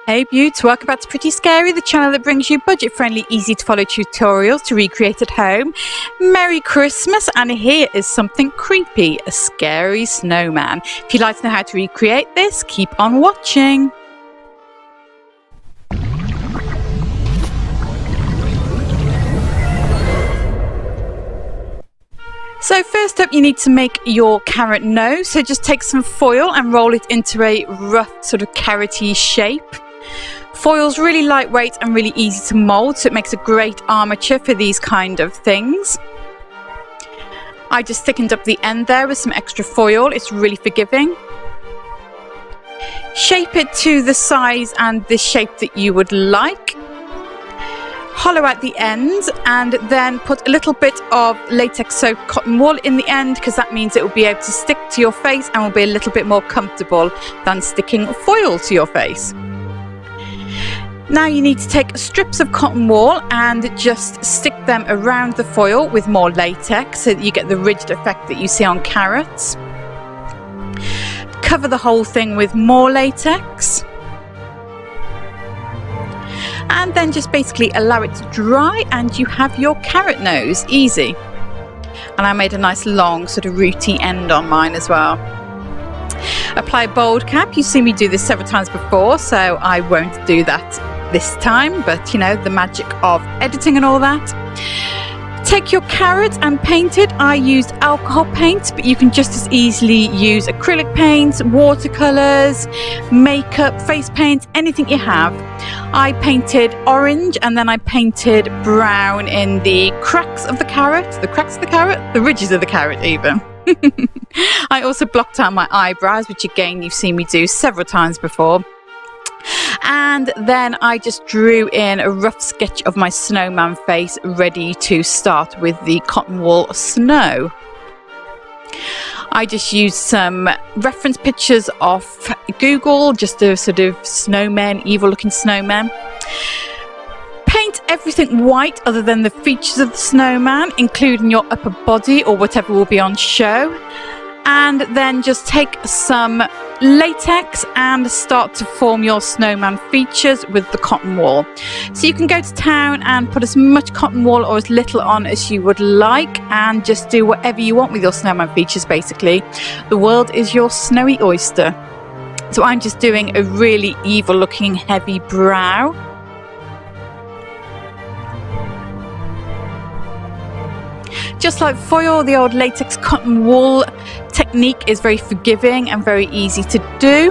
Hey Beauts, welcome back to Pretty Scary, the channel that brings you budget-friendly, easy-to-follow tutorials to recreate at home. Merry Christmas, and here is something creepy, a scary snowman. If you'd like to know how to recreate this, keep on watching. So first up, you need to make your carrot nose. So just take some foil and roll it into a rough sort of carroty shape. Foil's really lightweight and really easy to mold, so it makes a great armature for these kind of things. I just thickened up the end there with some extra foil. It's really forgiving. Shape it to the size and the shape that you would like. Hollow out the end and then put a little bit of latex soaked cotton wool in the end, because that means it will be able to stick to your face and will be a little bit more comfortable than sticking foil to your face. Now you need to take strips of cotton wool and just stick them around the foil with more latex so that you get the ridged effect that you see on carrots. Cover the whole thing with more latex. And then just basically allow it to dry and you have your carrot nose. Easy. And I made a nice long sort of rooty end on mine as well. Apply a bold cap. You've seen me do this several times before, so I won't do that this time, but you know, the magic of editing and all that. Take your carrot and paint it. I used alcohol paint, but you can just as easily use acrylic paints, watercolors, makeup, face paint, anything you have. I painted orange and then I painted brown in the cracks of the carrot, the ridges of the carrot even. I also blocked out my eyebrows, which again you've seen me do several times before. And then I just drew in a rough sketch of my snowman face, ready to start with the cotton wool snow. I just used some reference pictures off Google, just a sort of snowman, evil looking snowman. Paint everything white other than the features of the snowman, including your upper body or whatever will be on show. And then just take some latex and start to form your snowman features with the cotton wool. So you can go to town and put as much cotton wool or as little on as you would like and just do whatever you want with your snowman features basically. The world is your snowy oyster. So I'm just doing a really evil looking heavy brow. Just like foil, the old latex cotton wool technique is very forgiving and very easy to do.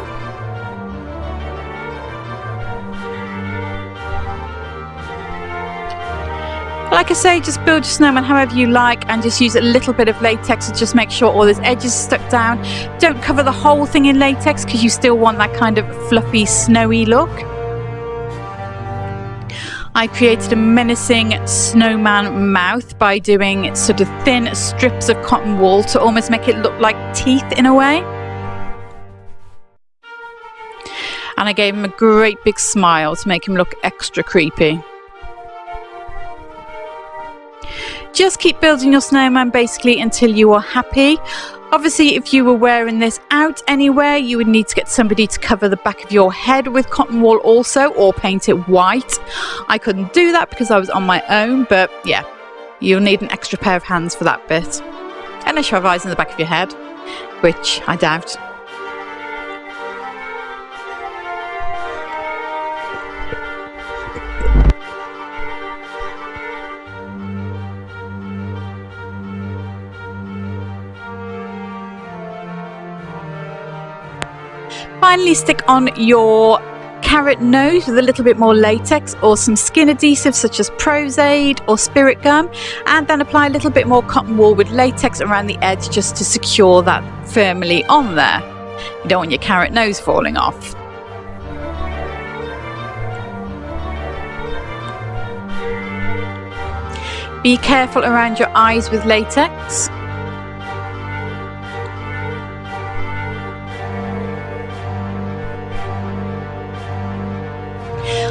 Like I say, just build your snowman however you like and just use a little bit of latex to just make sure all those edges are stuck down. Don't cover the whole thing in latex because you still want that kind of fluffy, snowy look. I created a menacing snowman mouth by doing sort of thin strips of cotton wool to almost make it look like teeth in a way. And I gave him a great big smile to make him look extra creepy. Just keep building your snowman basically until you are happy. Obviously, if you were wearing this out anywhere, you would need to get somebody to cover the back of your head with cotton wool also, or paint it white. I couldn't do that because I was on my own, but yeah, you'll need an extra pair of hands for that bit. Unless you have eyes in the back of your head, which I doubt. Finally, stick on your carrot nose with a little bit more latex or some skin adhesive such as Prozaid or Spirit Gum, and then apply a little bit more cotton wool with latex around the edge just to secure that firmly on there. You don't want your carrot nose falling off. Be careful around your eyes with latex.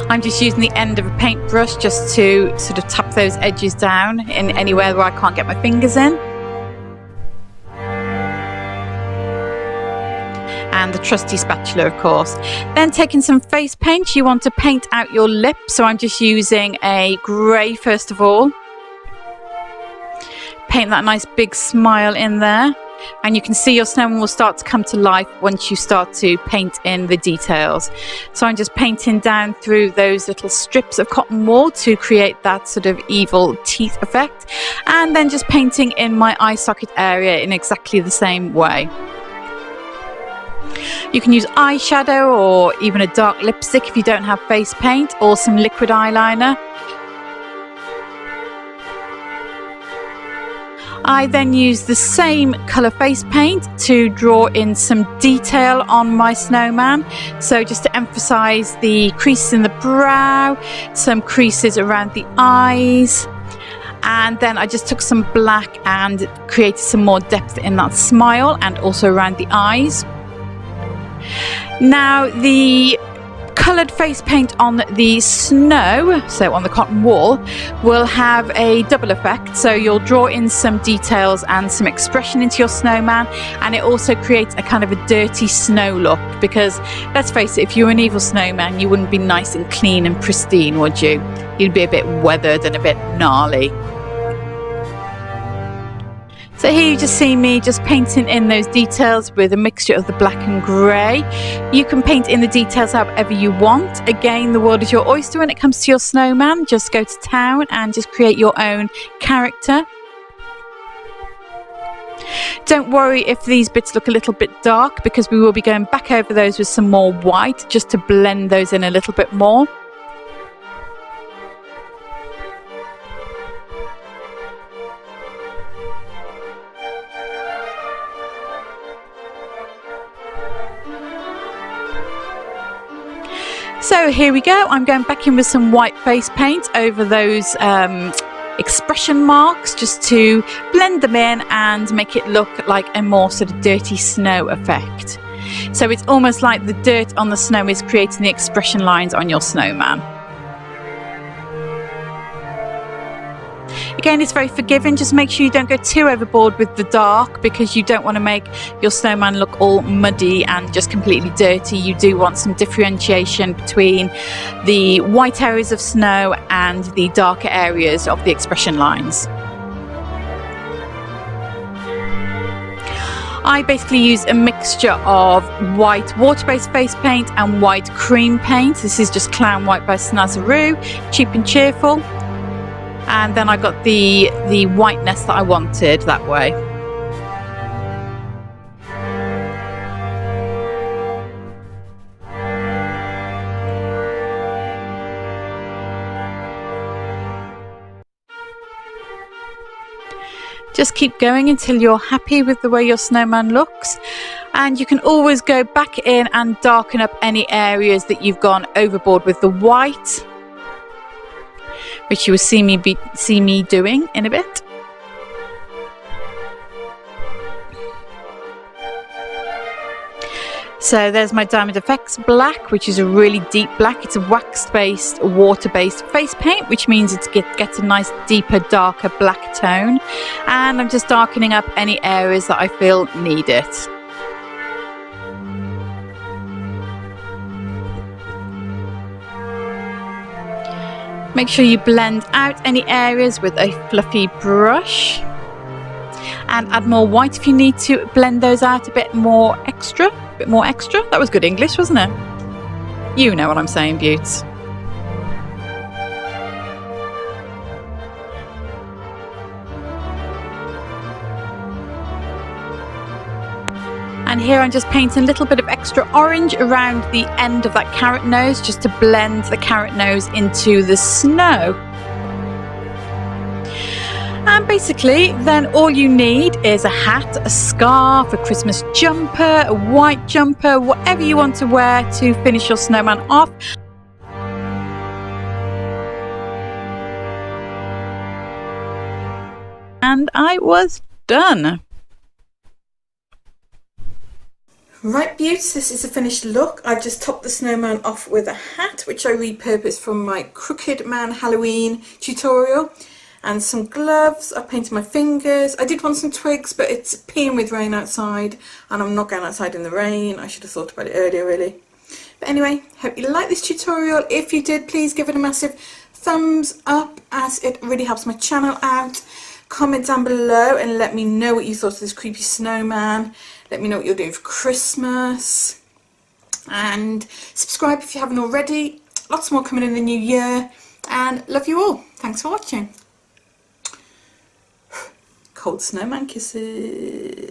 I'm just using the end of a paintbrush just to sort of tap those edges down in anywhere where I can't get my fingers in. And the trusty spatula, of course. Then taking some face paint, you want to paint out your lips. So I'm just using a grey first of all. Paint that nice big smile in there. And you can see your snowman will start to come to life once you start to paint in the details. So I'm just painting down through those little strips of cotton wool to create that sort of evil teeth effect, and then just painting in my eye socket area in exactly the same way. You can use eyeshadow or even a dark lipstick if you don't have face paint, or some liquid eyeliner. I then use the same colour face paint to draw in some detail on my snowman. So just to emphasise the creases in the brow, some creases around the eyes. And then I just took some black and created some more depth in that smile and also around the eyes. Now the coloured face paint on the snow, so on the cotton wool, will have a double effect. So you'll draw in some details and some expression into your snowman, and it also creates a kind of a dirty snow look, because let's face it, if you were an evil snowman you wouldn't be nice and clean and pristine, would you? You'd be a bit weathered and a bit gnarly. So here you just see me just painting in those details with a mixture of the black and grey. You can paint in the details however you want. Again, the world is your oyster when it comes to your snowman. Just go to town and just create your own character. Don't worry if these bits look a little bit dark, because we will be going back over those with some more white just to blend those in a little bit more. So here we go, I'm going back in with some white face paint over those expression marks just to blend them in and make it look like a more sort of dirty snow effect. So it's almost like the dirt on the snow is creating the expression lines on your snowman. Again, it's very forgiving. Just make sure you don't go too overboard with the dark, because you don't want to make your snowman look all muddy and just completely dirty. You do want some differentiation between the white areas of snow and the darker areas of the expression lines. I basically use a mixture of white water-based face paint and white cream paint. This is just Clown White by Snazaroo, cheap and cheerful. And then I got the whiteness that I wanted that way. Just keep going until you're happy with the way your snowman looks, and you can always go back in and darken up any areas that you've gone overboard with the white, which you will see me doing in a bit. So there's my Diamond FX black, which is a really deep black. It's a wax-based, water-based face paint, which means it gets a nice deeper, darker black tone. And I'm just darkening up any areas that I feel need it. Make sure you blend out any areas with a fluffy brush, and add more white if you need to blend those out a bit more extra. That was good English, wasn't it? You know what I'm saying, Beauts. And here I'm just painting a little bit of extra orange around the end of that carrot nose, just to blend the carrot nose into the snow. And basically then all you need is a hat, a scarf, a Christmas jumper, a white jumper, whatever you want to wear to finish your snowman off. And I was done. Right, Beauts, this is a finished look. I've just topped the snowman off with a hat, which I repurposed from my Crooked Man Halloween tutorial. and some gloves. I painted my fingers. I did want some twigs, but it's peeing with rain outside and I'm not going outside in the rain. I should have thought about it earlier really. But anyway, hope you liked this tutorial. If you did, please give it a massive thumbs up as it really helps my channel out. Comment down below and let me know what you thought of this creepy snowman. Let me know what you're doing for Christmas. And subscribe if you haven't already. Lots more coming in the new year. And love you all. Thanks for watching. Cold snowman kisses.